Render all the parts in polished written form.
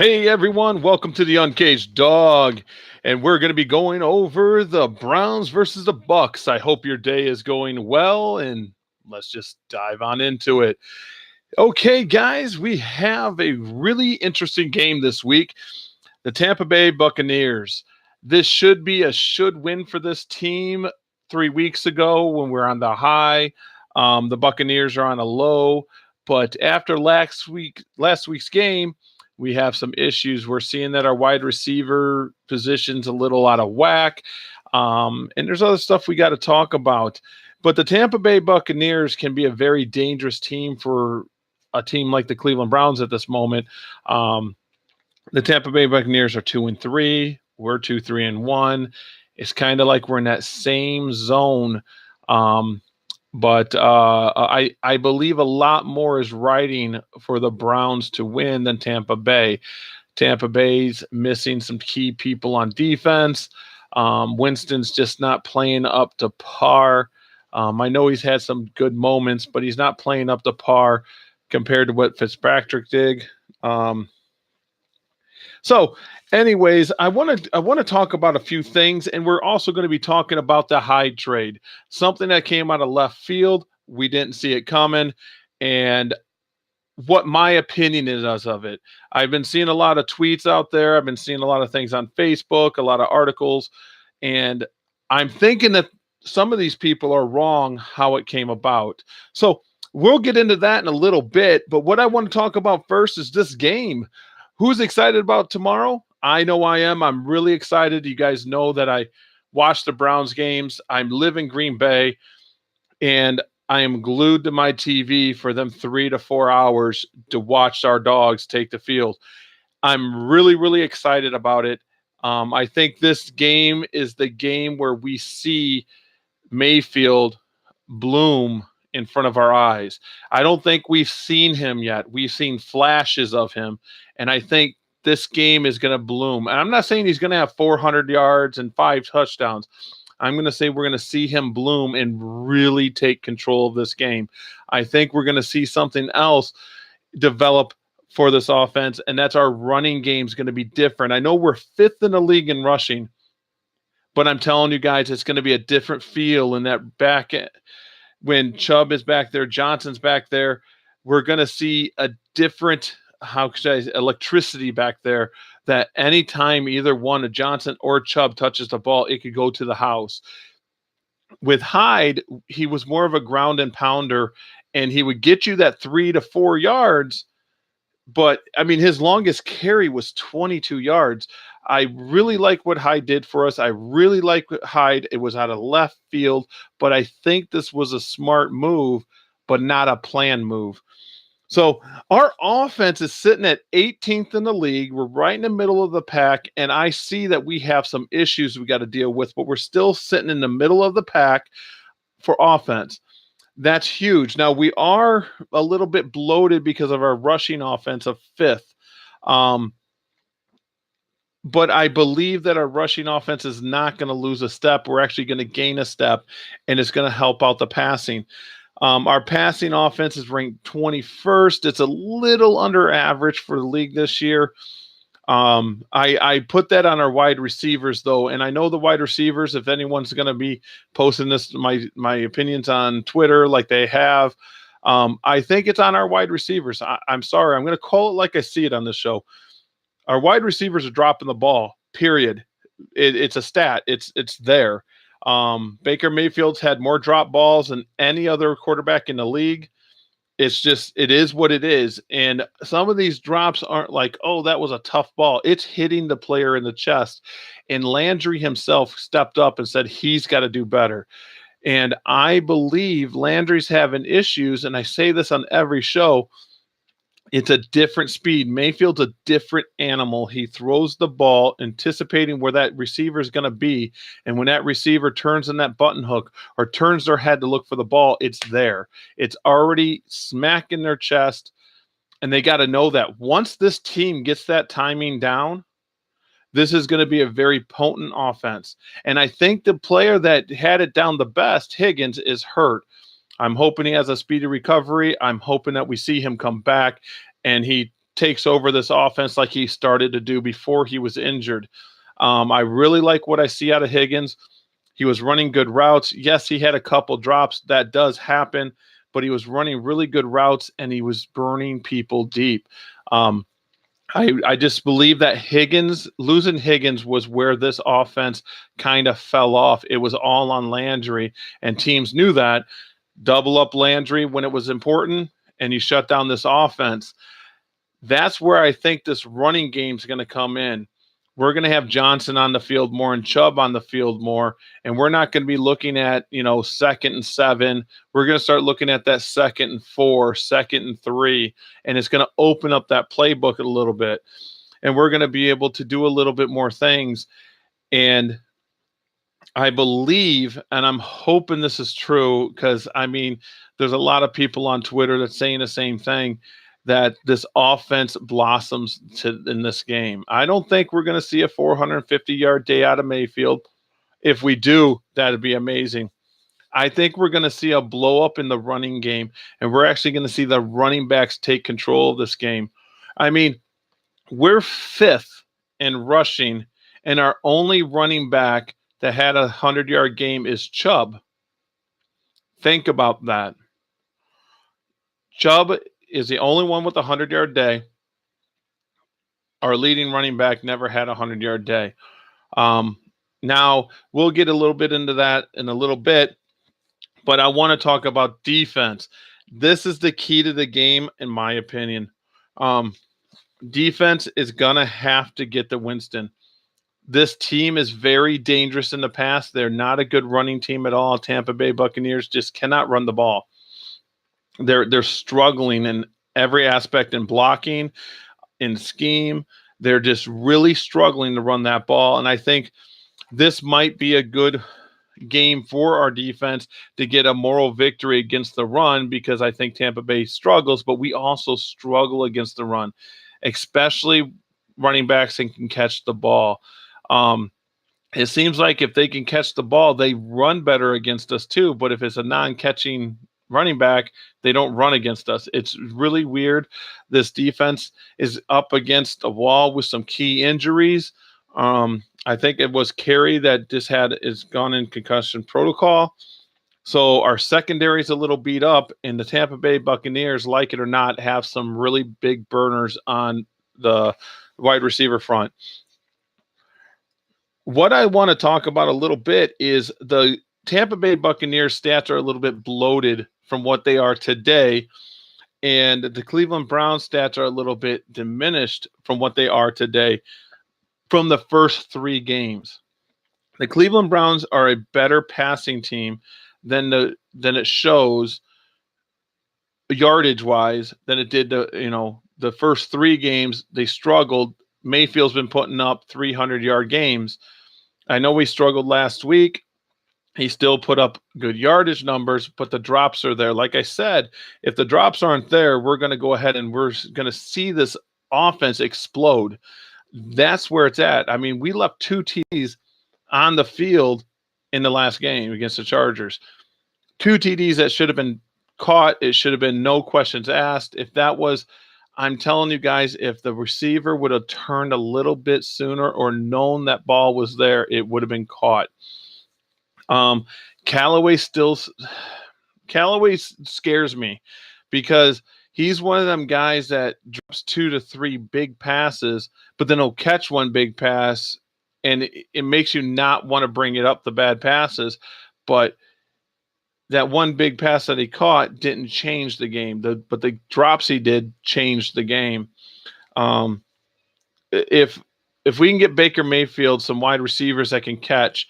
Hey everyone, welcome to the Uncaged Dog. And we're going to be going over the Browns versus the Bucs. I hope your day is going well and let's just dive on into it. Okay, guys, we have a really interesting game this week. The Tampa Bay Buccaneers. This should be a should win for this team. 3 weeks ago when we're on the high, the Buccaneers are on a low. But after last week's game, we have some issues. We're seeing that our wide receiver position's a little out of whack. And there's other stuff we got to talk about. But the Tampa Bay Buccaneers can be a very dangerous team for a team like the Cleveland Browns at this moment. The Tampa Bay Buccaneers are 2-3. We're 2-3-1. It's kind of like we're in that same zone. But I believe a lot more is riding for the Browns to win than Tampa Bay. Tampa Bay's missing some key people on defense. Winston's just not playing up to par. I know he's had some good moments, but he's not playing up to par compared to what Fitzpatrick did. So, anyways, I want to talk about a few things, and we're also going to be talking about the HYDE trade, something that came out of left field. We didn't see it coming, and what my opinion is of it. I've been seeing a lot of tweets out there. I've been seeing a lot of things on Facebook, a lot of articles, and I'm thinking that some of these people are wrong how it came about. So we'll get into that in a little bit, but what I want to talk about first is this game. Who's excited about tomorrow? I know I am. I'm really excited. You guys know that I watch the Browns games. I live in Green Bay, and I am glued to my TV for them 3 to 4 hours to watch our dogs take the field. I'm really, really excited about it. I think this game is the game where we see Mayfield bloom in front of our eyes. I don't think we've seen him yet. We've seen flashes of him, and I think this game is going to bloom. And I'm not saying he's going to have 400 yards and 5 touchdowns. I'm going to say we're going to see him bloom and really take control of this game. I think we're going to see something else develop for this offense, and that's our running game is going to be different. I know we're 5th in the league in rushing, but I'm telling you guys, it's going to be a different feel in that back end. When Chubb is back there, Johnson's back there, we're going to see a different, electricity back there that anytime either one of Johnson or Chubb touches the ball, it could go to the house. With HYDE, he was more of a ground and pounder, and he would get you that 3 to 4 yards. But, I mean, his longest carry was 22 yards. I really like what HYDE did for us. I really like HYDE. It was out of left field, but I think this was a smart move, but not a planned move. So our offense is sitting at 18th in the league. We're right in the middle of the pack, and I see that we have some issues we got to deal with, but we're still sitting in the middle of the pack for offense. That's huge. Now, we are a little bit bloated because of our rushing offense of 5th. But I believe that our rushing offense is not going to lose a step. We're actually going to gain a step, and it's going to help out the passing. Our passing offense is ranked 21st. It's a little under average for the league this year. I put that on our wide receivers, though, and I know the wide receivers, if anyone's going to be posting this, my opinions on Twitter like they have, I think it's on our wide receivers. I'm sorry. I'm going to call it like I see it on this show. Our wide receivers are dropping the ball, period. It's a stat. It's there. Baker Mayfield's had more drop balls than any other quarterback in the league. It is what it is. And some of these drops aren't like, oh, that was a tough ball. It's hitting the player in the chest. And Landry himself stepped up and said he's got to do better. And I believe Landry's having issues, and I say this on every show. It's a different speed. Mayfield's a different animal. He throws the ball anticipating where that receiver is going to be. And when that receiver turns in that button hook or turns their head to look for the ball, it's there. It's already smack in their chest. And they got to know that once this team gets that timing down, this is going to be a very potent offense. And I think the player that had it down the best, Higgins, is hurt. I'm hoping he has a speedy recovery. I'm hoping that we see him come back and he takes over this offense like he started to do before he was injured. I really like what I see out of Higgins. He was running good routes. Yes, he had a couple drops. That does happen, but he was running really good routes and he was burning people deep. I just believe that losing Higgins was where this offense kind of fell off. It was all on Landry, and teams knew that. Double up Landry when it was important, and you shut down this offense. That's where I think this running game is going to come in. We're going to have Johnson on the field more and Chubb on the field more, and we're not going to be looking at, 2nd and 7. We're going to start looking at that 2nd and 4, 2nd and 3, and it's going to open up that playbook a little bit, and we're going to be able to do a little bit more things. And I believe, and I'm hoping this is true, because, there's a lot of people on Twitter that's saying the same thing, that this offense blossoms in this game. I don't think we're going to see a 450-yard day out of Mayfield. If we do, that'd be amazing. I think we're going to see a blow up in the running game, and we're actually going to see the running backs take control of this game. We're 5th in rushing, and our only running back that had a 100-yard game is Chubb. Think about that. Chubb is the only one with a 100-yard day. Our leading running back never had a 100-yard day. Now, we'll get a little bit into that in a little bit, but I want to talk about defense. This is the key to the game, in my opinion. Defense is going to have to get to Winston. This team is very dangerous in the pass. They're not a good running team at all. Tampa Bay Buccaneers just cannot run the ball. They're struggling in every aspect, in blocking, in scheme. They're just really struggling to run that ball. And I think this might be a good game for our defense to get a moral victory against the run, because I think Tampa Bay struggles, but we also struggle against the run, especially running backs that can catch the ball. It seems like if they can catch the ball, they run better against us too. But if it's a non-catching running back, they don't run against us. It's really weird. This defense is up against a wall with some key injuries. I think it was Carey that just is gone in concussion protocol. So our secondary is a little beat up, and the Tampa Bay Buccaneers, like it or not, have some really big burners on the wide receiver front. What I want to talk about a little bit is the Tampa Bay Buccaneers stats are a little bit bloated from what they are today, and the Cleveland Browns stats are a little bit diminished from what they are today from the first 3 games. The Cleveland Browns are a better passing team than it shows yardage wise than it did the first 3 games. They struggled. Mayfield's been putting up 300-yard games. I know we struggled last week. He still put up good yardage numbers, but the drops are there. Like I said, if the drops aren't there, we're going to go ahead and we're going to see this offense explode. That's where it's at. We left 2 TDs on the field in the last game against the Chargers. 2 TDs that should have been caught. It should have been no questions asked. I'm telling you guys, if the receiver would have turned a little bit sooner or known that ball was there, it would have been caught. Callaway scares me, because he's one of them guys that drops 2 to 3 big passes, but then he'll catch one big pass, and it makes you not want to bring it up the bad passes. But that one big pass that he caught didn't change the game. But the drops he did changed the game. If we can get Baker Mayfield some wide receivers that can catch,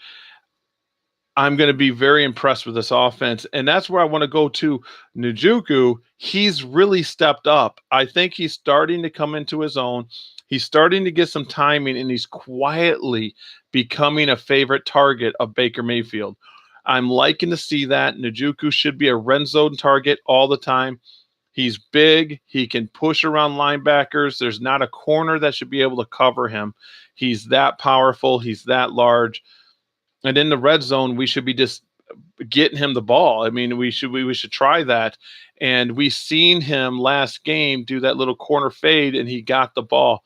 I'm going to be very impressed with this offense. And that's where I want to go to Njoku. He's really stepped up. I think he's starting to come into his own. He's starting to get some timing, and he's quietly becoming a favorite target of Baker Mayfield. I'm liking to see that. Njoku should be a red zone target all the time. He's big. He can push around linebackers. There's not a corner that should be able to cover him. He's that powerful. He's that large. And in the red zone, we should be just getting him the ball. I mean, we should try that. And we seen him last game do that little corner fade, and he got the ball.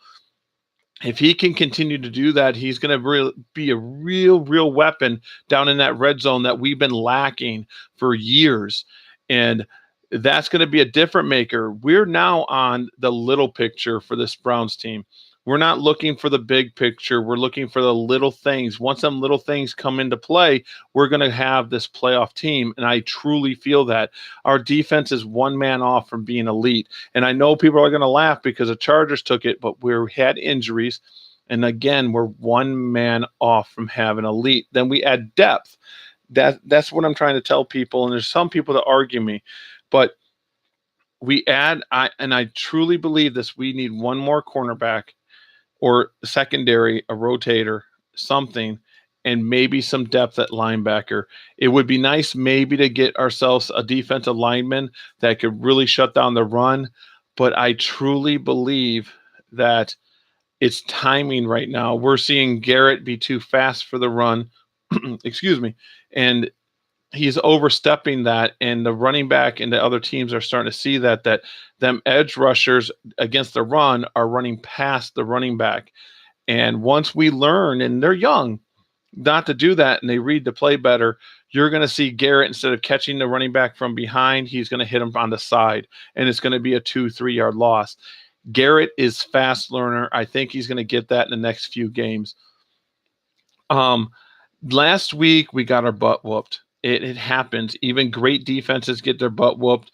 If he can continue to do that, he's going to be a real weapon down in that red zone that we've been lacking for years. And that's going to be a different maker. We're now on the little picture for this Browns team. We're not looking for the big picture. We're looking for the little things. Once some little things come into play, we're going to have this playoff team. And I truly feel that our defense is one man off from being elite. And I know people are going to laugh because the Chargers took it, but we had injuries. And again, we're one man off from having elite. Then we add depth. That's what I'm trying to tell people. And there's some people that argue me, but we add, and I truly believe this, we need one more cornerback or secondary, a rotator, something, and maybe some depth at linebacker. It would be nice maybe to get ourselves a defensive lineman that could really shut down the run, but I truly believe that it's timing right now. We're seeing Garrett be too fast for the run, excuse me, and he's overstepping that, and the running back and the other teams are starting to see that them edge rushers against the run are running past the running back. And once we learn, and they're young, not to do that, and they read the play better, you're going to see Garrett, instead of catching the running back from behind, he's going to hit him on the side, and it's going to be a 2-3 yard loss. Garrett is fast learner. I think he's going to get that in the next few games. Last week we got our butt whooped. It happens. Even great defenses get their butt whooped.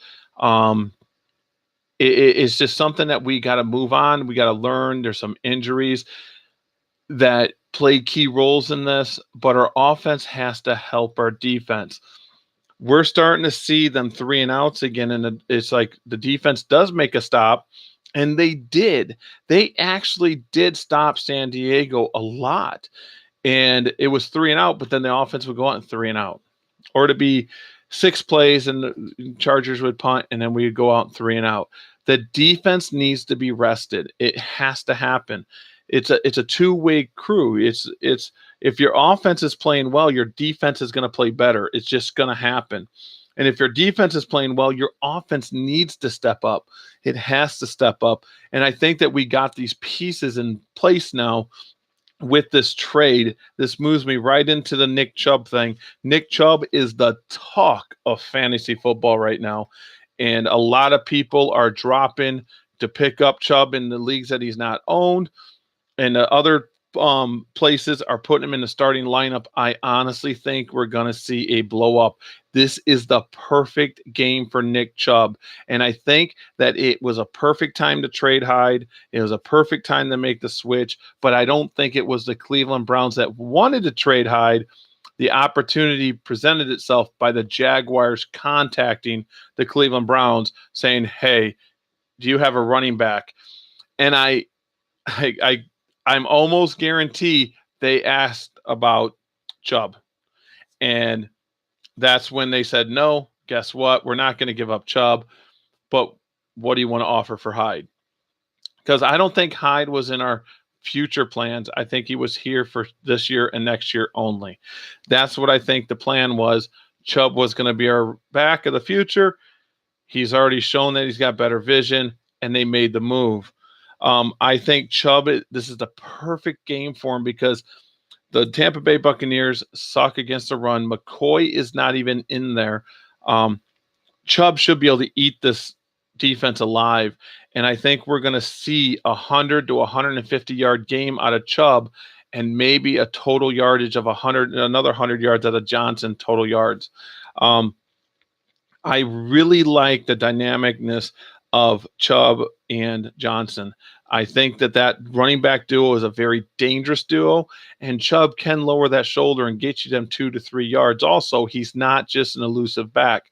It's just something that we got to move on. We got to learn. There's some injuries that play key roles in this, but our offense has to help our defense. We're starting to see them 3 and outs again, and it's like the defense does make a stop, and they did. They actually did stop San Diego a lot, and it was 3 and out, but then the offense would go out and 3 and out. Or to be 6 plays and the Chargers would punt, and then we would go out 3 and out. The defense needs to be rested. It has to happen. It's a two-way crew. It's if your offense is playing well, your defense is going to play better. It's just going to happen. And if your defense is playing well, your offense needs to step up. It has to step up. And I think that we got these pieces in place now. With this trade, this moves me right into the Nick Chubb thing. Nick Chubb is the talk of fantasy football right now. And a lot of people are dropping to pick up Chubb in the leagues that he's not owned. And the other places are putting him in the starting lineup. I honestly think we're going to see a blow up. This is the perfect game for Nick Chubb. And I think that it was a perfect time to trade HYDE. It was a perfect time to make the switch. But I don't think it was the Cleveland Browns that wanted to trade HYDE. The opportunity presented itself by the Jaguars contacting the Cleveland Browns saying, hey, do you have a running back? And I'm almost guarantee they asked about Chubb. And that's when they said, no, guess what? We're not going to give up Chubb. But what do you want to offer for HYDE? Because I don't think HYDE was in our future plans. I think he was here for this year and next year only. That's what I think the plan was. Chubb was going to be our back of the future. He's already shown that he's got better vision, and they made the move. I think Chubb, this is the perfect game for him because the Tampa Bay Buccaneers suck against the run. McCoy is not even in there. Chubb should be able to eat this defense alive. And I think we're going to see 100 to 150 yard game out of Chubb and maybe a total yardage of another 100 yards out of Johnson total yards. I really like the dynamicness of Chubb and Johnson. I think that running back duo is a very dangerous duo, and Chubb can lower that shoulder and get you them 2 to 3 yards. Also, he's not just an elusive back.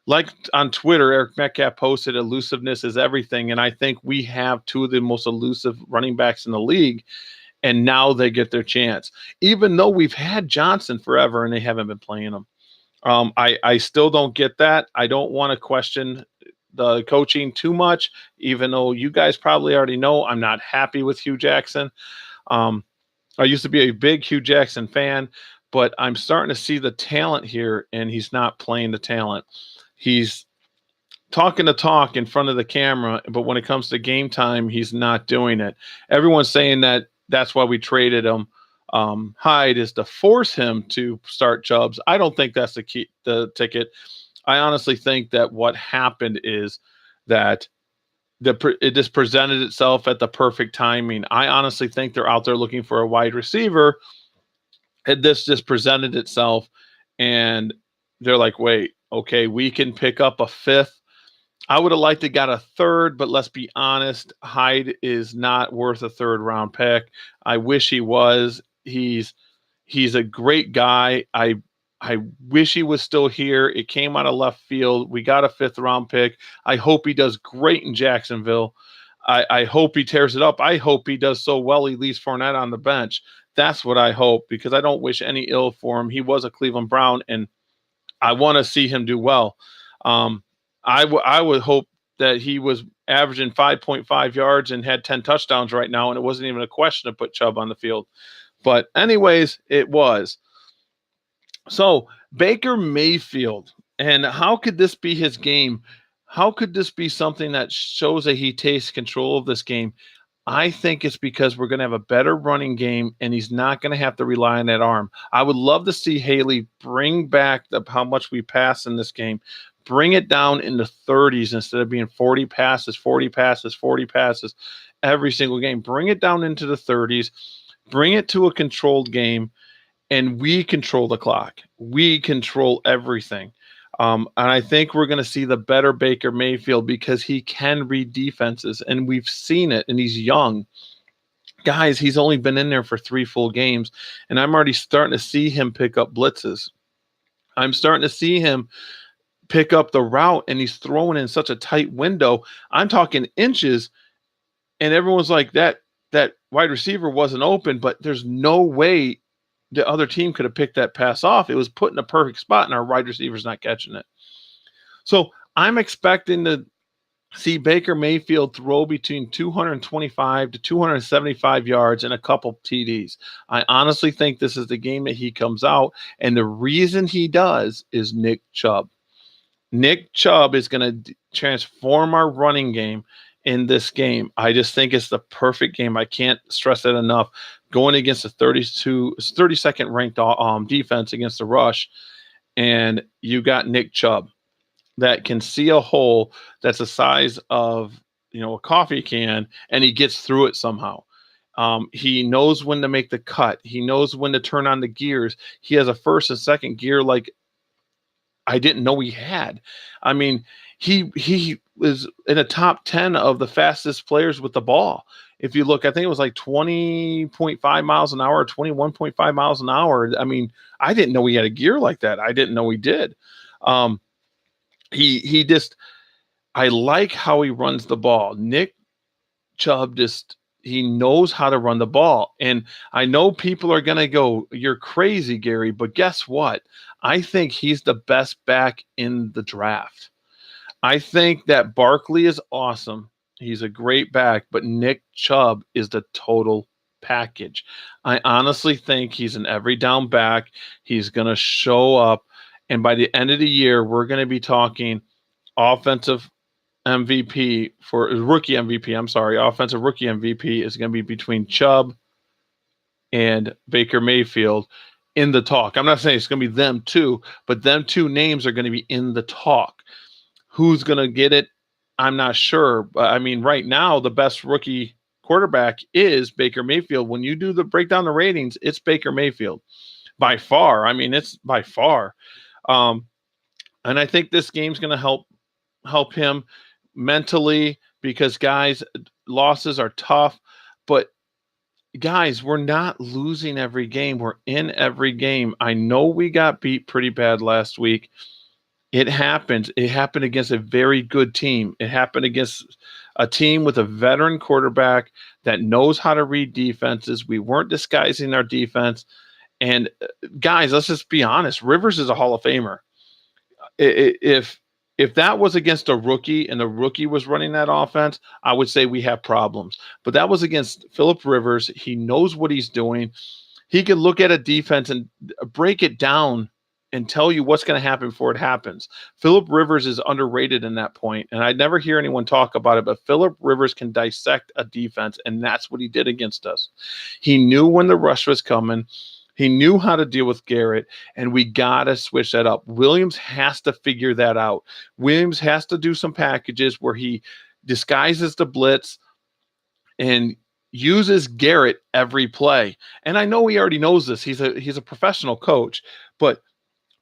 Like on Twitter, Eric Metcalf posted elusiveness is everything, and I think we have 2 of the most elusive running backs in the league, and now they get their chance. Even though we've had Johnson forever and they haven't been playing him. I still don't get that. I don't want to question the coaching too much, even though you guys probably already know I'm not happy with Hugh Jackson. I used to be a big Hugh Jackson fan, but I'm starting to see the talent here, and he's not playing the talent. He's talking the talk in front of the camera, but when it comes to game time, he's not doing it. Everyone's saying that that's why we traded him. Hyde is to force him to start Chubbs. I don't think that's the ticket. I honestly think that what happened is that it just presented itself at the perfect timing. I honestly think they're out there looking for a wide receiver, and this just presented itself, and they're like, wait, okay, we can pick up a fifth. I would have liked to got a third, but let's be honest, Hyde is not worth a third round pick. I wish he was. He's a great guy. I wish he was still here. It came out of left field. We got a fifth round pick. I hope he does great in Jacksonville. I hope he tears it up. I hope he does so well he leaves Fournette on the bench. That's what I hope, because I don't wish any ill for him. He was a Cleveland Brown, and I want to see him do well. I would hope that he was averaging 5.5 yards and had 10 touchdowns right now, and it wasn't even a question to put Chubb on the field. But anyways, it was. So Baker Mayfield, and how could this be his game? How could this be something that shows that he takes control of this game? I think it's because we're going to have a better running game, and he's not going to have to rely on that arm. I would love to see Haley bring back how much we pass in this game. Bring it down in the 30s instead of being 40 passes, 40 passes, 40 passes every single game. Bring it down into the 30s. Bring it to a controlled game, and we control the clock. We control everything. And I think we're going to see the better Baker Mayfield because he can read defenses, and we've seen it, and he's young. Guys, he's only been in there for 3 full games, and I'm already starting to see him pick up blitzes. I'm starting to see him pick up the route, and he's throwing in such a tight window. I'm talking inches, and everyone's like, that wide receiver wasn't open, but there's no way the other team could have picked that pass off. It was put in a perfect spot, and our wide receiver's not catching it. So I'm expecting to see Baker Mayfield throw between 225 to 275 yards and a couple TDs. I honestly think this is the game that he comes out, and the reason he does is Nick Chubb. Nick Chubb is going to transform our running game in this game. I just think it's the perfect game. I can't stress that enough. Going against a 32nd ranked defense against the rush, and you got Nick Chubb that can see a hole that's the size of a coffee can, and he gets through it somehow. He knows when to make the cut. He knows when to turn on the gears. He has a first and second gear like I didn't know he had. I mean, he was in a top 10 of the fastest players with the ball. If you look, I think it was like 20.5 miles an hour, or 21.5 miles an hour. I mean, I didn't know he had a gear like that. I didn't know he did. He just, I like how he runs the ball. Nick Chubb he knows how to run the ball. And I know people are going to go, you're crazy, Gary, but guess what? I think he's the best back in the draft. I think that Barkley is awesome. He's a great back, but Nick Chubb is the total package. I honestly think he's an every down back. He's going to show up. And by the end of the year, we're going to be talking offensive MVP for rookie MVP. I'm sorry. Offensive rookie MVP is going to be between Chubb and Baker Mayfield in the talk. I'm not saying it's going to be them two, but them two names are going to be in the talk. Who's going to get it? I'm not sure. But I mean, right now, the best rookie quarterback is Baker Mayfield. When you do the breakdown the ratings, it's Baker Mayfield by far. I mean, it's by far. And I think this game's going to help him mentally because, guys, losses are tough. But, guys, we're not losing every game. We're in every game. I know we got beat pretty bad last week. It happened. It happened against a very good team. It happened against a team with a veteran quarterback that knows how to read defenses. We weren't disguising our defense. And, guys, let's just be honest. Rivers is a Hall of Famer. If that was against a rookie and the rookie was running that offense, I would say we have problems. But that was against Phillip Rivers. He knows what he's doing. He can look at a defense and break it down and tell you what's going to happen before it happens. Philip Rivers is underrated in that point, and I never hear anyone talk about it, but Philip Rivers can dissect a defense, and that's what he did against us. He knew when the rush was coming. He knew how to deal with Garrett, and we got to switch that up. Williams has to figure that out. Williams has to do some packages where he disguises the blitz and uses Garrett every play. And I know he already knows this. He's a professional coach, but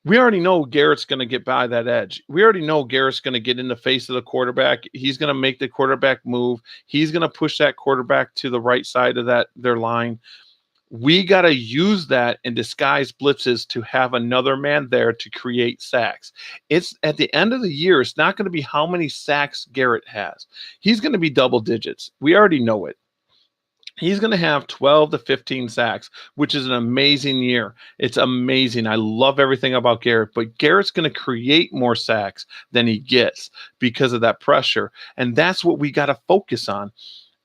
we already know Garrett's going to get by that edge. We already know Garrett's going to get in the face of the quarterback. He's going to make the quarterback move. He's going to push that quarterback to the right side of their line. We got to use that and disguise blitzes to have another man there to create sacks. It's at the end of the year, it's not going to be how many sacks Garrett has. He's going to be double digits. We already know it. He's going to have 12 to 15 sacks, which is an amazing year. It's amazing. I love everything about Garrett, but Garrett's going to create more sacks than he gets because of that pressure. And that's what we got to focus on.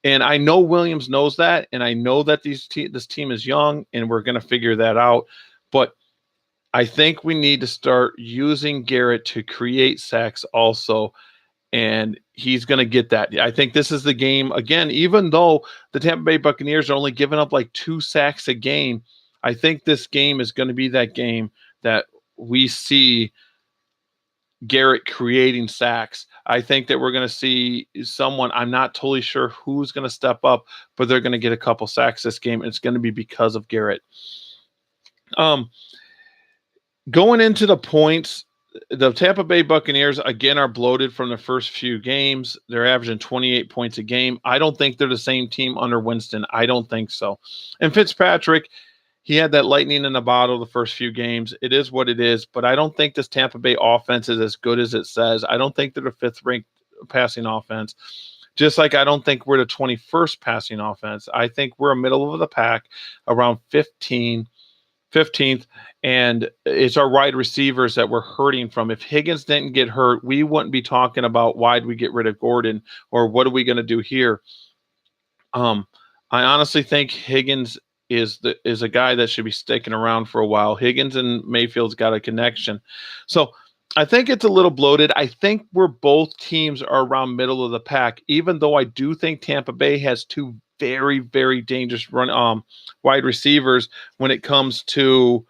And I know Williams knows that, and I know that this team is young, and we're going to figure that out. But I think we need to start using Garrett to create sacks also, and he's going to get that. I think this is the game. Again, even though the Tampa Bay Buccaneers are only giving up like 2 sacks a game, I think this game is going to be that game that we see Garrett creating sacks. I think that we're going to see someone, I'm not totally sure who's going to step up, but they're going to get a couple sacks this game. And it's going to be because of Garrett. Going into the points, the Tampa Bay Buccaneers, again, are bloated from the first few games. They're averaging 28 points a game. I don't think they're the same team under Winston. I don't think so. And Fitzpatrick, he had that lightning in the bottle the first few games. It is what it is, but I don't think this Tampa Bay offense is as good as it says. I don't think they're the 5th-ranked passing offense, just like I don't think we're the 21st passing offense. I think we're a middle of the pack, around 15th, and it's our wide receivers that we're hurting from. If Higgins didn't get hurt, we wouldn't be talking about why'd we get rid of Gordon or what are we going to do here. I honestly think Higgins is a guy that should be sticking around for a while. Higgins and Mayfield's got a connection. So I think it's a little bloated. I think both teams are around middle of the pack, even though I do think Tampa Bay has 2 very, very dangerous wide receivers when it comes to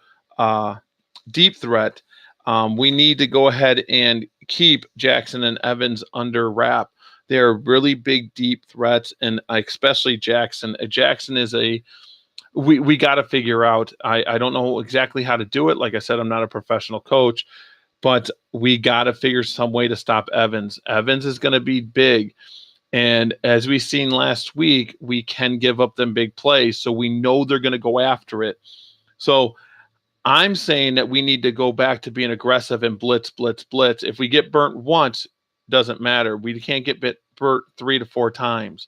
deep threat. We need to go ahead and keep Jackson and Evans under wrap. They're really big, deep threats, and especially Jackson. Jackson is we got to figure out. I don't know exactly how to do it. Like I said, I'm not a professional coach, but we got to figure some way to stop Evans. Evans is going to be big. And as we seen last week, we can give up them big plays. So we know they're going to go after it. So I'm saying that we need to go back to being aggressive and blitz. If we get burnt once, doesn't matter. We can't get burnt 3 to 4 times.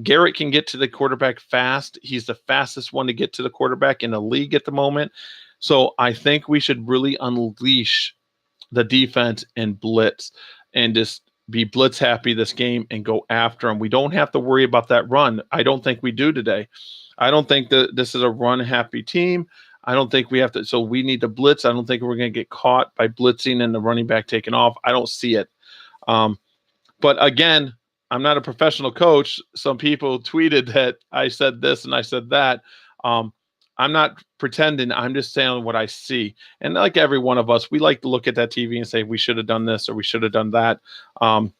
Garrett can get to the quarterback fast. He's the fastest one to get to the quarterback in the league at the moment. So I think we should really unleash the defense and blitz and just be blitz happy this game and go after them. We don't have to worry about that run. I don't think we do today. I don't think that this is a run happy team. I don't think we have to. So we need to blitz. I don't think we're going to get caught by blitzing and the running back taking off. I don't see it. But again, I'm not a professional coach. Some people tweeted that I said this and I said that. I'm not pretending. I'm just saying what I see. And like every one of us, we like to look at that TV and say, we should have done this or we should have done that. I'm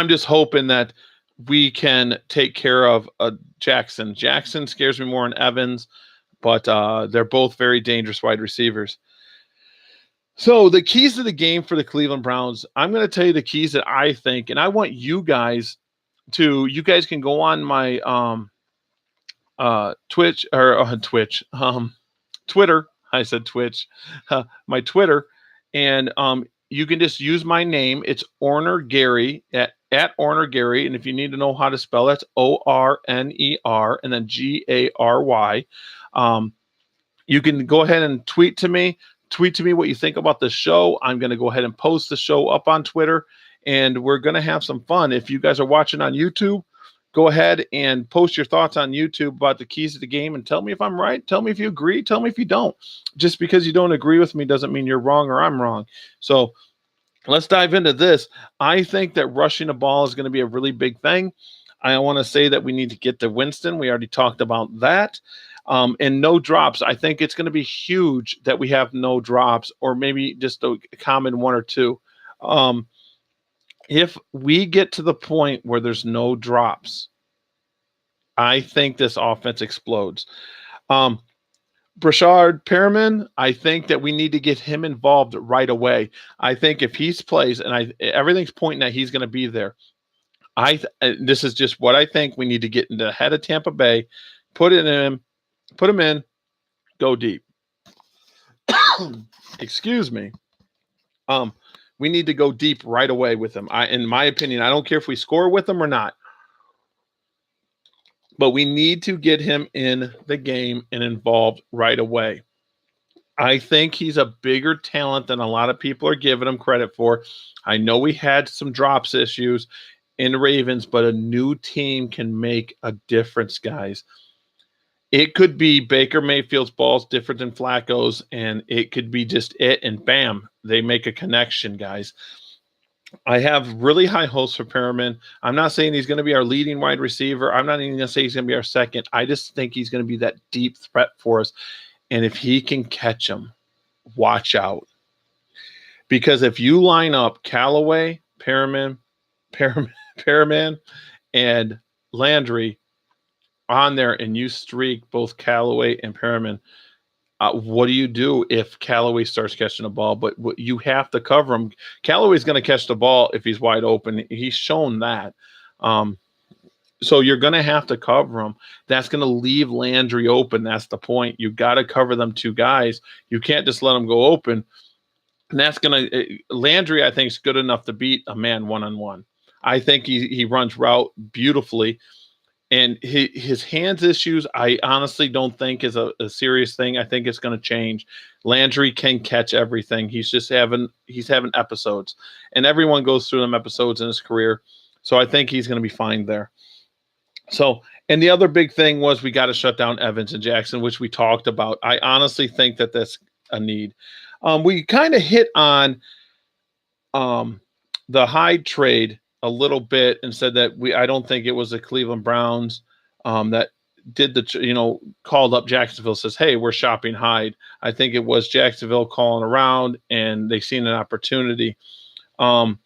just hoping that we can take care of Jackson. Jackson scares me more than Evans, but they're both very dangerous wide receivers. So the keys to the game for the Cleveland Browns, I'm going to tell you the keys that I think, and I want you guys can go on my Twitch or Twitter. I said Twitch, my Twitter, and you can just use my name. It's Orner Gary at Orner Gary, and if you need to know how to spell it, ORNER and then GARY. You can go ahead and tweet to me. Tweet to me what you think about the show. I'm going to go ahead and post the show up on Twitter, and we're going to have some fun. If you guys are watching on YouTube, Go ahead and post your thoughts on YouTube about the keys to the game and tell me if I'm right. Tell me if you agree. Tell me if you don't. Just because you don't agree with me doesn't mean you're wrong or I'm wrong. So let's dive into this. I think that rushing the ball is going to be a really big thing. I want to say that we need to get to Winston. We already talked about that. And no drops. I think it's going to be huge that we have no drops, or maybe just a common one or two. If we get to the point where there's no drops, I think this offense explodes. Brashard Perriman, I think that we need to get him involved right away. I think if he plays, and everything's pointing that he's going to be there. This is just what I think. We need to get in the head of Tampa Bay, put him in, go deep. Excuse me. We need to go deep right away with him. In my opinion, I don't care if we score with him or not, but we need to get him in the game and involved right away. I think he's a bigger talent than a lot of people are giving him credit for. I know we had some drops issues in the Ravens, but a new team can make a difference, guys. It could be Baker Mayfield's ball's different than Flacco's, and it could be just it, and bam, they make a connection, guys. I have really high hopes for Perriman. I'm not saying he's going to be our leading wide receiver. I'm not even going to say he's going to be our second. I just think he's going to be that deep threat for us. And if he can catch him, watch out. Because if you line up Callaway, Perriman, and Landry on there, and you streak both Callaway and Perriman, what do you do if Callaway starts catching the ball? But you have to cover him. Callaway's going to catch the ball if he's wide open. He's shown that. So you're going to have to cover him. That's going to leave Landry open. That's the point. You got to cover them two guys. You can't just let them go open. And that's going to Landry, I think, is good enough to beat a man one-on-one. I think he runs route beautifully. And his hands issues, I honestly don't think is a serious thing. I think it's going to change. Landry can catch everything. He's having episodes, and everyone goes through them episodes in his career. So I think he's going to be fine there. So, and the other big thing was we got to shut down Evans and Jackson, which we talked about. I honestly think that that's a need. We kind of hit on the HYDE trade a little bit and said that I don't think it was the Cleveland Browns that did called up Jacksonville, says, hey, we're shopping HYDE. I think it was Jacksonville calling around and they seen an opportunity. But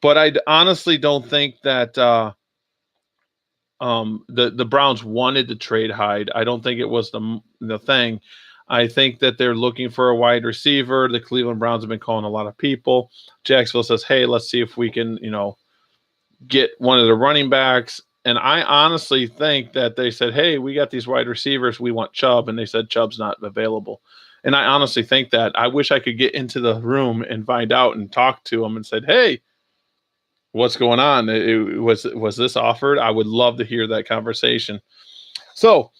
I honestly don't think that the Browns wanted to trade HYDE. I don't think it was the thing. I think that they're looking for a wide receiver. The Cleveland Browns have been calling a lot of people. Jacksonville says, hey, let's see if we can, get one of the running backs. And I honestly think that they said, hey, we got these wide receivers. We want Chubb. And they said Chubb's not available. And I honestly think that. I wish I could get into the room and find out and talk to them and said, hey, what's going on? Was this offered? I would love to hear that conversation. So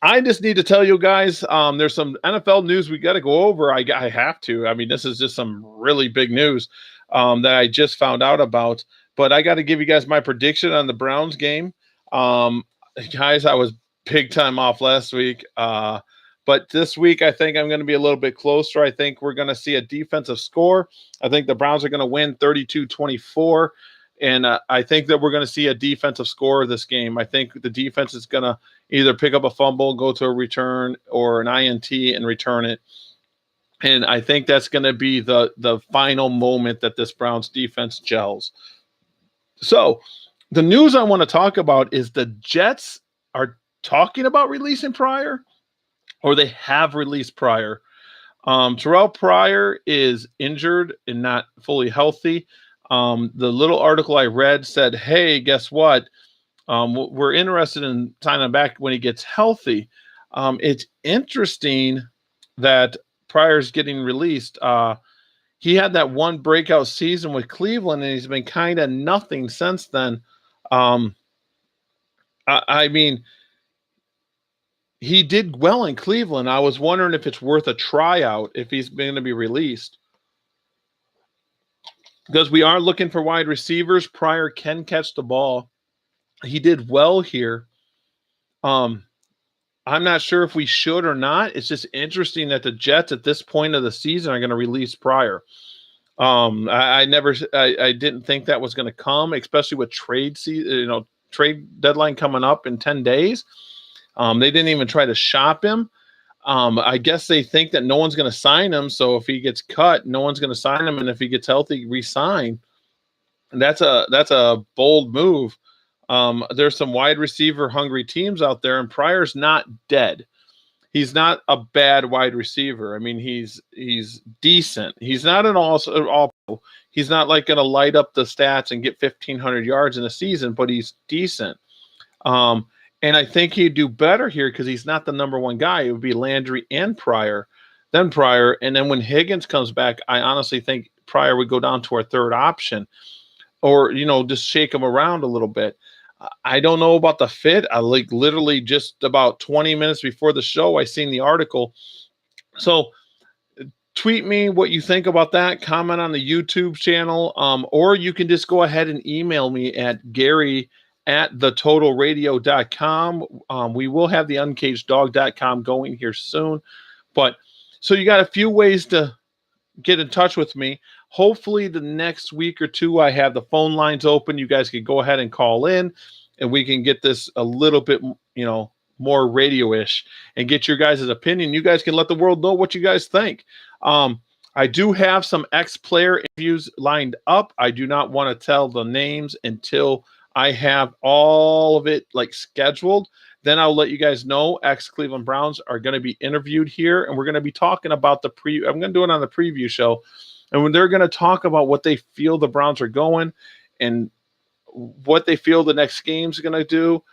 I just need to tell you guys, there's some NFL news we got to go over. I have to. I mean, this is just some really big news that I just found out about. But I got to give you guys my prediction on the Browns game. Guys, I was big time off last week. But this week, I think I'm going to be a little bit closer. I think we're going to see a defensive score. I think the Browns are going to win 32-24. And I think that we're going to see a defensive score this game. I think the defense is going to either pick up a fumble, go to a return, or an INT and return it. And I think that's going to be the final moment that this Browns defense gels. So the news I want to talk about is the Jets are talking about releasing Pryor, or they have released Pryor. Terrell Pryor is injured and not fully healthy. The little article I read said, hey, guess what? We're interested in signing him back when he gets healthy. It's interesting that Pryor's getting released. He had that one breakout season with Cleveland, and he's been kind of nothing since then. I mean, he did well in Cleveland. I was wondering if it's worth a tryout if he's going to be released. Because we are looking for wide receivers. Pryor can catch the ball. He did well here. Um, I'm not sure if we should or not. It's just interesting that the Jets at this point of the season are going to release Pryor. I didn't think that was going to come, especially with trade deadline coming up in 10 days. They didn't even try to shop him. I guess they think that no one's going to sign him. So if he gets cut, no one's going to sign him. And if he gets healthy, resign. And that's a bold move. There's some wide receiver hungry teams out there, and Pryor's not dead. He's not a bad wide receiver. I mean, he's decent. He's not an all. He's not like going to light up the stats and get 1,500 yards in a season, but he's decent. And I think he'd do better here because he's not the number one guy. It would be Landry and Pryor, then Pryor, and then when Higgins comes back, I honestly think Pryor would go down to our third option, or just shake him around a little bit. I don't know about the fit. I like literally just about 20 minutes before the show, I seen the article. So tweet me what you think about that. Comment on the YouTube channel, or you can just go ahead and email me at Gary@thetotalradio.com. We will have the uncagedog.com going here soon. But so you got a few ways to get in touch with me. Hopefully the next week or two, I have the phone lines open. You guys can go ahead and call in and we can get this a little bit, more radio-ish and get your guys' opinion. You guys can let the world know what you guys think. I do have some ex-player interviews lined up. I do not want to tell the names until I have all of it scheduled. Then I'll let you guys know ex-Cleveland Browns are going to be interviewed here, and we're going to be talking about I'm going to do it on the preview show, and when they're going to talk about what they feel the Browns are going and what they feel the next game's going to do.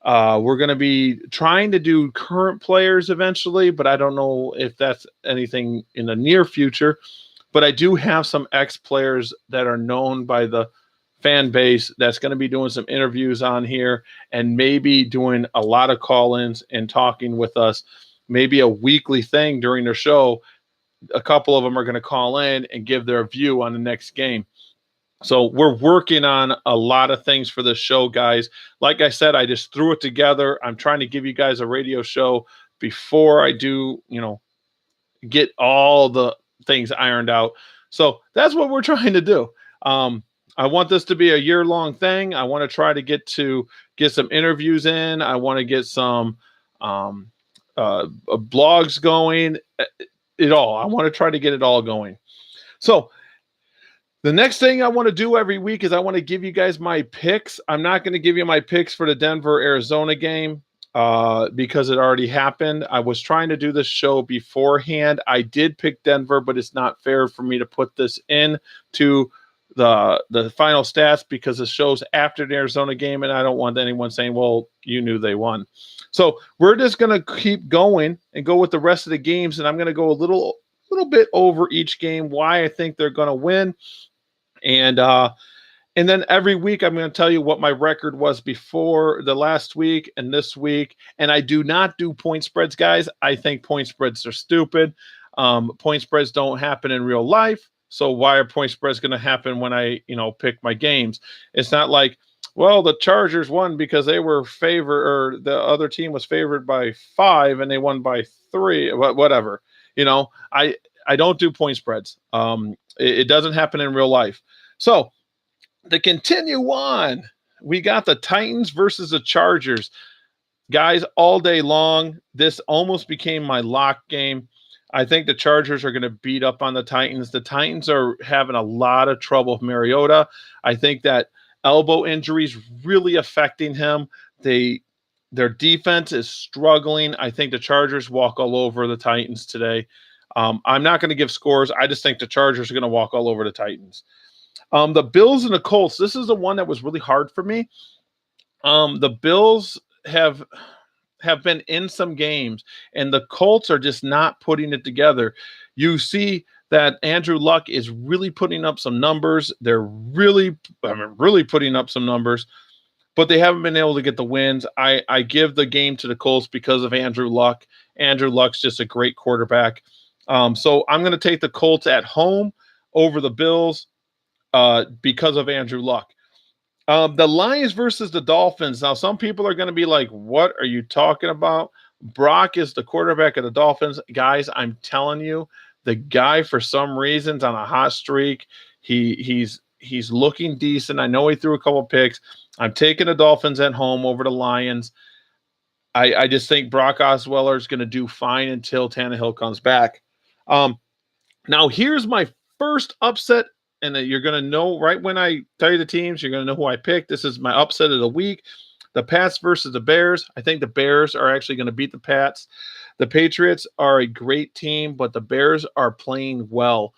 We're going to be trying to do current players eventually, but I don't know if that's anything in the near future. But I do have some ex-players that are known by the fan base that's going to be doing some interviews on here and maybe doing a lot of call-ins and talking with us, maybe a weekly thing during their show. A couple of them are going to call in and give their view on the next game. So we're working on a lot of things for this show, guys. Like I said, I just threw it together. I'm trying to give you guys a radio show before I do, get all the things ironed out. So that's what we're trying to do. I want this to be a year-long thing. I want to try to get some interviews in. I want to get some blogs going. I want to try to get it all going. So the next thing I want to do every week is I want to give you guys my picks. I'm not going to give you my picks for the Denver-Arizona game because it already happened. I was trying to do this show beforehand. I did pick Denver, but it's not fair for me to put this in to the final stats because the show's after the Arizona game, and I don't want anyone saying, well, you knew they won. So we're just going to keep going and go with the rest of the games, and I'm going to go a little bit over each game, why I think they're going to win. And then every week I'm going to tell you what my record was before the last week and this week. And I do not do point spreads, guys. I think point spreads are stupid. Point spreads don't happen in real life. So why are point spreads going to happen when I, pick my games? It's not like, well, the Chargers won because they were favored, or the other team was favored by 5 and they won by 3, whatever. I don't do point spreads. It doesn't happen in real life. So to continue on, we got the Titans versus the Chargers. Guys, all day long, this almost became my lock game. I think the Chargers are going to beat up on the Titans. The Titans are having a lot of trouble with Mariota. I think that elbow injury is really affecting him. Their defense is struggling. I think the Chargers walk all over the Titans today. I'm not going to give scores. I just think the Chargers are going to walk all over the Titans. The Bills and the Colts, this is the one that was really hard for me. The Bills have been in some games, and the Colts are just not putting it together. You see that Andrew Luck is really putting up some numbers. They're really putting up some numbers, but they haven't been able to get the wins. I give the game to the Colts because of Andrew Luck. Andrew Luck's just a great quarterback. So I'm going to take the Colts at home over the Bills because of Andrew Luck. The Lions versus the Dolphins. Now, some people are going to be like, "What are you talking about?" Brock is the quarterback of the Dolphins, guys. I'm telling you, the guy for some reasons on a hot streak. He's looking decent. I know he threw a couple picks. I'm taking the Dolphins at home over the Lions. I just think Brock Osweiler is going to do fine until Tannehill comes back. Um, Now, here's my first upset, and you're going to know right when I tell you the teams, you're going to know who I picked. This is my upset of the week. The Pats versus the Bears. I think the Bears are actually going to beat the Pats. The Patriots are a great team, but the Bears are playing well.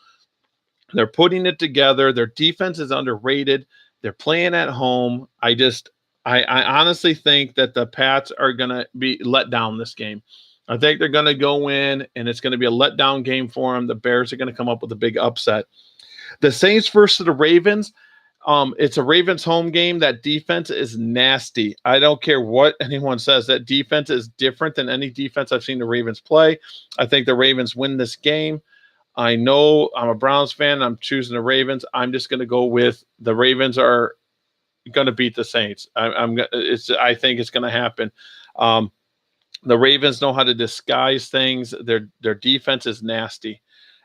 They're putting it together. Their defense is underrated. They're playing at home. I honestly think that the Pats are going to be let down this game. I think they're going to go in, and it's going to be a letdown game for them. The Bears are going to come up with a big upset. The Saints versus the Ravens. It's a Ravens home game. That defense is nasty. I don't care what anyone says. That defense is different than any defense I've seen the Ravens play. I think the Ravens win this game. I know I'm a Browns fan. I'm choosing the Ravens. I'm just going to go with the Ravens are going to beat the Saints. I think it's going to happen. The Ravens know how to disguise things. Their defense is nasty,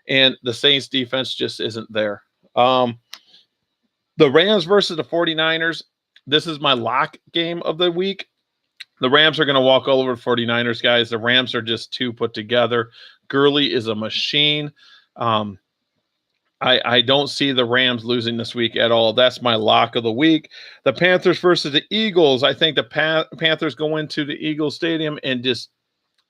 and the Saints defense just isn't there. The Rams versus the 49ers. This is my lock game of the week. The Rams are going to walk all over the 49ers, guys. The Rams are just too put together. Gurley is a machine. I don't see the Rams losing this week at all. That's my lock of the week. The Panthers versus the Eagles. I think the Panthers go into the Eagles Stadium and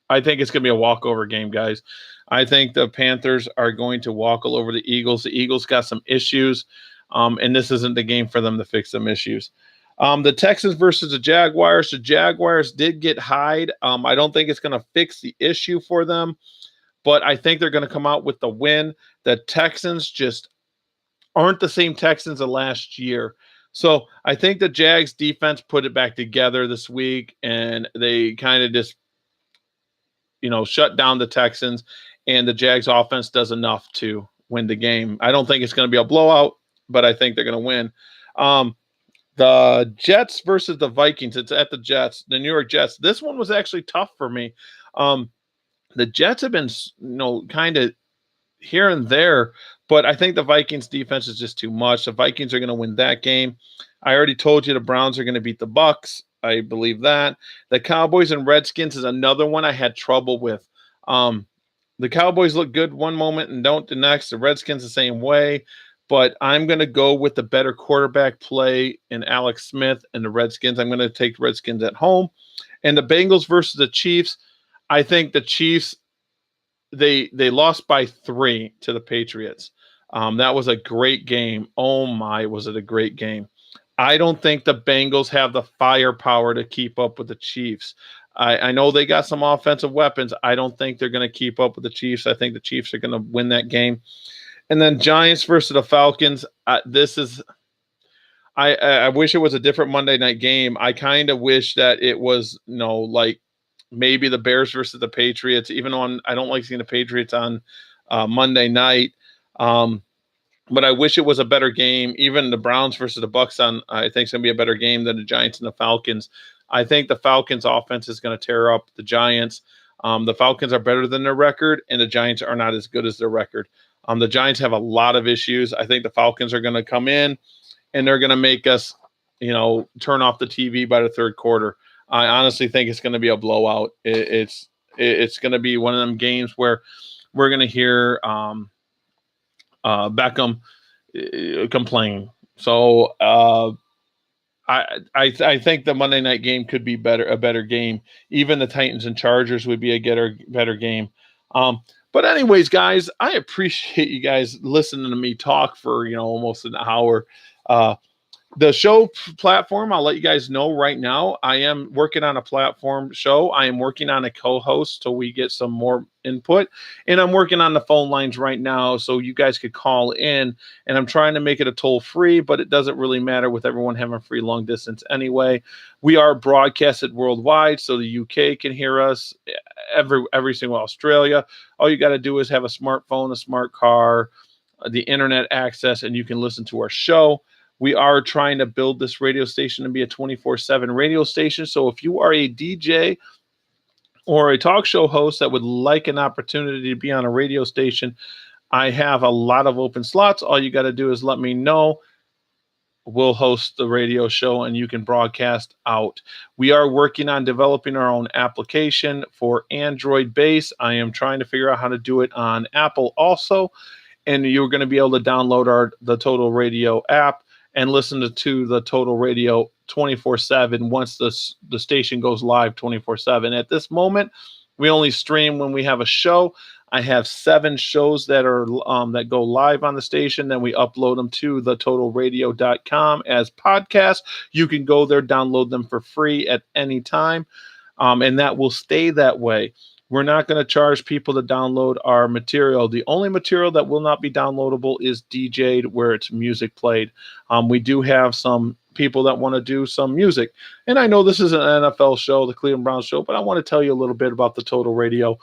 I think it's going to be a walkover game, guys. I think the Panthers are going to walk all over the Eagles. The Eagles got some issues, and this isn't the game for them to fix some issues. The Texans versus the Jaguars. The Jaguars did get HYDE. I don't think it's going to fix the issue for them, but I think they're going to come out with the win. The Texans just aren't the same Texans of last year. So I think the Jags defense put it back together this week, and they kind of just, shut down the Texans, and the Jags offense does enough to win the game. I don't think it's going to be a blowout, but I think they're going to win. The Jets versus the Vikings. It's at the Jets, the New York Jets. This one was actually tough for me. The Jets have been, kind of here and there, but I think the Vikings defense is just too much. The Vikings are going to win that game. I already told you the Browns are going to beat the Bucs. I believe that. The Cowboys and Redskins is another one I had trouble with. The Cowboys look good one moment and don't the next. The Redskins the same way, but I'm going to go with the better quarterback play in Alex Smith and the Redskins. I'm going to take the Redskins at home. And the Bengals versus the Chiefs. I think the Chiefs, they lost by 3 to the Patriots. That was a great game. Oh my, was it a great game. I don't think the Bengals have the firepower to keep up with the Chiefs. I know they got some offensive weapons. I don't think they're going to keep up with the Chiefs. I think the Chiefs are going to win that game. And then Giants versus the Falcons. I wish it was a different Monday night game. I kind of wish that it was, like maybe the Bears versus the Patriots, even though I don't like seeing the Patriots on Monday night. But I wish it was a better game. Even the Browns versus the Bucs I think it's going to be a better game than the Giants and the Falcons. I think the Falcons offense is going to tear up the Giants. The Falcons are better than their record, and the Giants are not as good as their record. The Giants have a lot of issues. I think the Falcons are going to come in, and they're going to make us, turn off the TV by the third quarter. I honestly think it's going to be a blowout. It's going to be one of them games where we're going to hear Beckham complain. So I think the Monday night game could be a better game. Even the Titans and Chargers would be a better game. But anyways, guys, I appreciate you guys listening to me talk for almost an hour. The show platform, I'll let you guys know right now. I am working on a platform show. I am working on a co-host so we get some more input. And I'm working on the phone lines right now so you guys could call in. And I'm trying to make it a toll-free, but it doesn't really matter with everyone having free long distance anyway. We are broadcasted worldwide, so the UK can hear us, every single Australia. All you got to do is have a smartphone, a smart car, the internet access, and you can listen to our show. We are trying to build this radio station to be a 24/7 radio station. So if you are a DJ or a talk show host that would like an opportunity to be on a radio station, I have a lot of open slots. All you got to do is let me know. We'll host the radio show and you can broadcast out. We are working on developing our own application for Android base. I am trying to figure out how to do it on Apple also. And you're going to be able to download the Total Radio app and listen to the Total Radio 24/7 once the station goes live 24/7. At this moment, we only stream when we have a show. I have 7 shows that are that go live on the station. Then we upload them to thetotalradio.com as podcasts. You can go there, download them for free at any time, and that will stay that way. We're not going to charge people to download our material. The only material that will not be downloadable is DJ'd, where it's music played. We do have some people that want to do some music. And I know this is an NFL show, the Cleveland Browns show, but I want to tell you a little bit about the Total Radio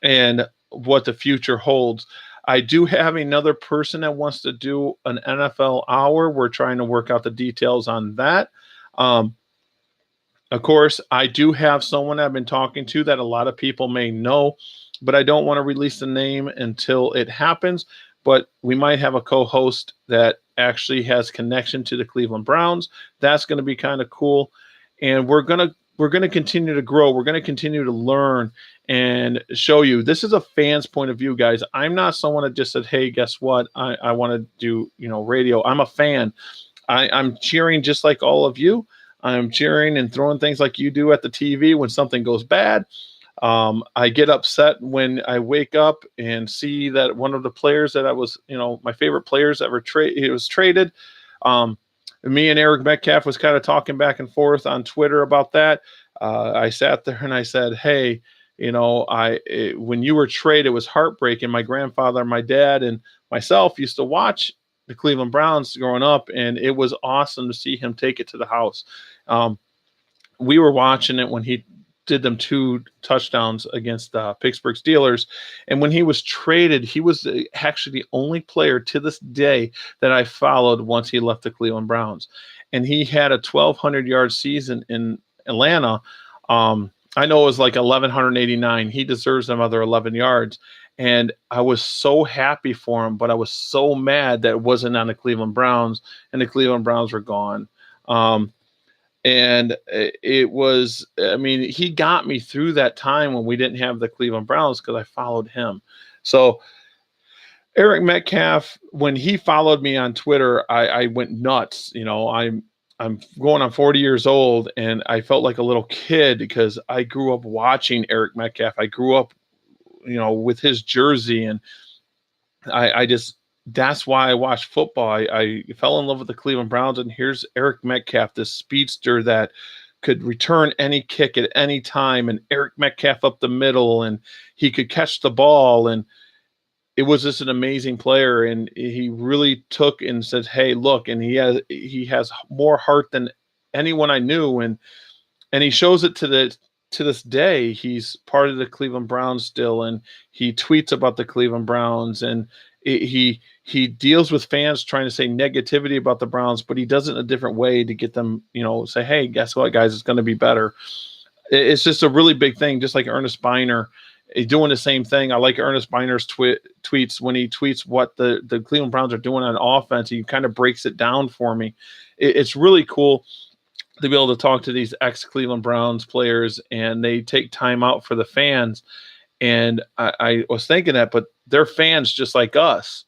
and what the future holds. I do have another person that wants to do an NFL hour. We're trying to work out the details on that. Of course, I do have someone I've been talking to that a lot of people may know, but I don't want to release the name until it happens. But we might have a co-host that actually has connection to the Cleveland Browns. That's going to be kind of cool. And we're going to continue to grow. We're going to continue to learn and show you. This is a fan's point of view, guys. I'm not someone that just said, hey, guess what? I want to do, radio. I'm a fan. I'm cheering just like all of you. I'm cheering and throwing things like you do at the TV when something goes bad. I get upset when I wake up and see that one of the players that I was, my favorite players that was traded. Me and Eric Metcalf was kind of talking back and forth on Twitter about that. I sat there and I said, hey, when you were traded, it was heartbreaking. My grandfather, my dad, and myself used to watch the Cleveland Browns growing up, and it was awesome to see him take it to the house. We were watching it when he did them 2 touchdowns against the Pittsburgh Steelers. And when he was traded, he was actually the only player to this day that I followed once he left the Cleveland Browns. And he had a 1,200-yard season in Atlanta. I know it was like 1,189. He deserves another 11 yards. And I was so happy for him, but I was so mad that it wasn't on the Cleveland Browns, and the Cleveland Browns were gone. And it was, he got me through that time when we didn't have the Cleveland Browns because I followed him. So Eric Metcalf, when he followed me on Twitter, I went nuts. I'm going on 40 years old, and I felt like a little kid because I grew up watching Eric Metcalf. I grew up, with his jersey, and that's why I watched football. I fell in love with the Cleveland Browns, and here's Eric Metcalf, this speedster that could return any kick at any time, and Eric Metcalf up the middle, and he could catch the ball, and it was just an amazing player. And he really took and said, hey, look, and he has more heart than anyone I knew, and he shows it to this day. He's part of the Cleveland Browns still, and he tweets about the Cleveland Browns, and he deals with fans trying to say negativity about the Browns, but he does it in a different way to get them, say, hey, guess what, guys, it's going to be better. It's just a really big thing, just like Ernest Biner doing the same thing. I like Ernest Biner's tweets when he tweets what the Cleveland Browns are doing on offense. He kind of breaks it down for me. It's really cool to be able to talk to these ex-Cleveland Browns players, and they take time out for the fans. And I was thinking that, but they're fans just like us.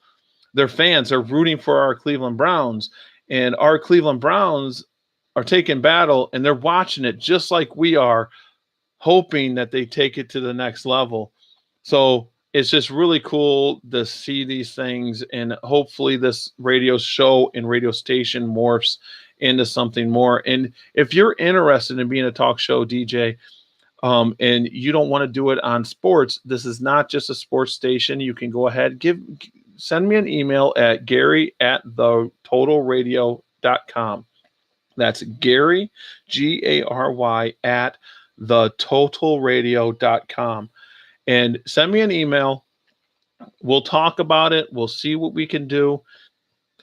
They're fans. They're rooting for our Cleveland Browns, and our Cleveland Browns are taking battle, and they're watching it just like we are, hoping that they take it to the next level. So it's just really cool to see these things, and hopefully this radio show and radio station morphs into something more. And if you're interested in being a talk show DJ, and you don't want to do it on sports, this is not just a sports station. You can go ahead, send me an email at Gary@thetotalradio.com. That's Gary, Gary, at thetotalradio.com. And send me an email. We'll talk about it. We'll see what we can do.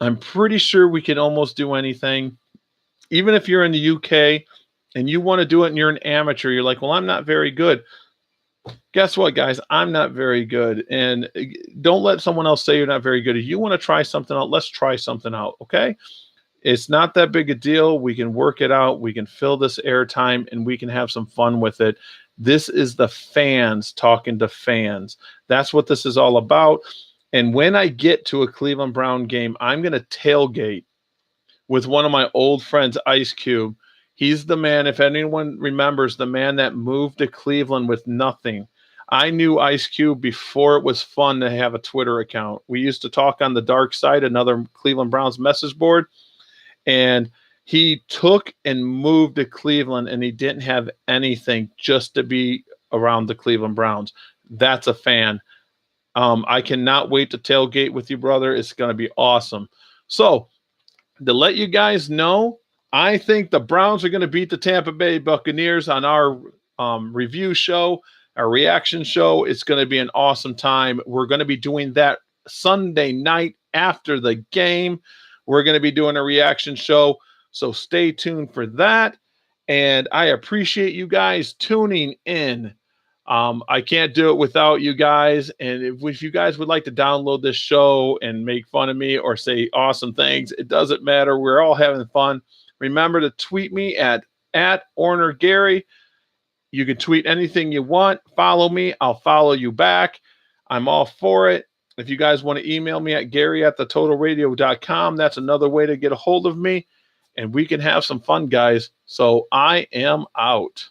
I'm pretty sure we can almost do anything. Even if you're in the UK and you want to do it and you're an amateur, you're like, well, I'm not very good. Guess what, guys? I'm not very good. And don't let someone else say you're not very good. If you want to try something out, let's try something out. Okay. It's not that big a deal. We can work it out. We can fill this airtime and we can have some fun with it. This is the fans talking to fans. That's what this is all about. And when I get to a Cleveland Brown game, I'm going to tailgate with one of my old friends, Ice Cube. He's the man, if anyone remembers, the man that moved to Cleveland with nothing. I knew Ice Cube before it was fun to have a Twitter account. We used to talk on the dark side, another Cleveland Browns message board, and he took and moved to Cleveland, and he didn't have anything just to be around the Cleveland Browns. That's a fan. I cannot wait to tailgate with you, brother. It's going to be awesome. So, to let you guys know, I think the Browns are going to beat the Tampa Bay Buccaneers on our review show, our reaction show. It's going to be an awesome time. We're going to be doing that Sunday night after the game. We're going to be doing a reaction show, so stay tuned for that. And I appreciate you guys tuning in. I can't do it without you guys. And if you guys would like to download this show and make fun of me or say awesome things, it doesn't matter. We're all having fun. Remember to tweet me at @OrnerGary. You can tweet anything you want. Follow me. I'll follow you back. I'm all for it. If you guys want to email me at gary@thetotalradio.com, that's another way to get a hold of me. And we can have some fun, guys. So I am out.